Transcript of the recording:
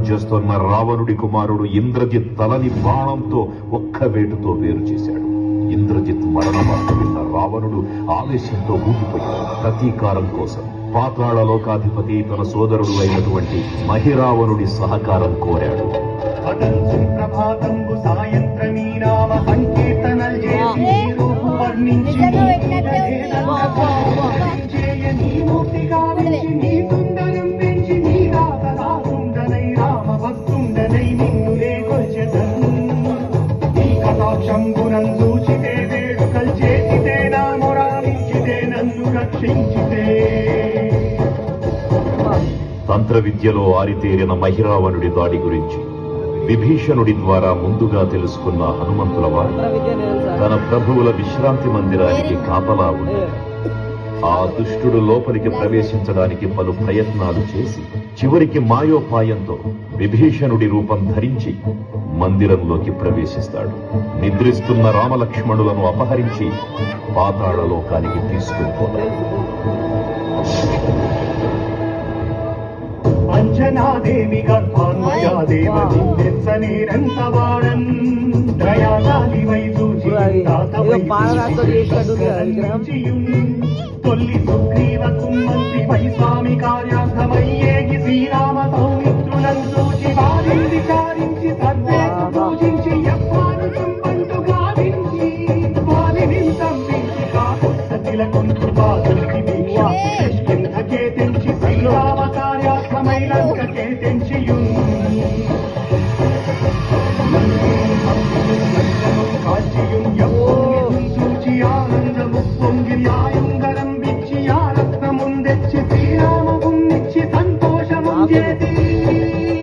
చేస్తున్న రావణుడి కుమారుడు ఇంద్రజిత్ తలని బాణంతో ఒక్క వేటుతో వేరు చేశాడు. ఇంద్రజిత్ మరణ వార్త విన్న రావణుడు ఆవేశంతో ఊగిపోయాడు. ప్రతీకారం కోసం పాతాళ లోకాధిపతి తన సోదరుడు అయినటువంటి మహిరావణుడి సహకారం కోరాడు. తంత్ర విద్యలో ఆరితేరిన మహిరావణుడి దాడి గురించి విభీషణుడి ద్వారా ముందుగా తెలుసుకున్న హనుమంతుల వారు తన ప్రభువుల విశ్రాంతి మందిరానికి కాపలా ఉన్నారు. ఆ దుష్టుడు లోపలికి ప్రవేశించడానికి పలు ప్రయత్నాలు చేసి చివరికి మాయోపాయంతో విభీషణుడి రూపం ధరించి మందిరంలోకి ప్రవేశిస్తాడు. నిద్రిస్తున్న రామలక్ష్మణులను అపహరించి పాతాళ లోకానికి తీసుకుపోతాడు. అంజనాదేవి గర్భాన్మయాదేవ నిందెచ్చనేరంతవాడన్ దయాదాలి వైదూచి తొల్లి సుగ్రీవ కుమ్మంత్రి వై స్వామి కార్యార్థమయ్యేగి శ్రీరామ సౌమిత్రులను చూచి వారి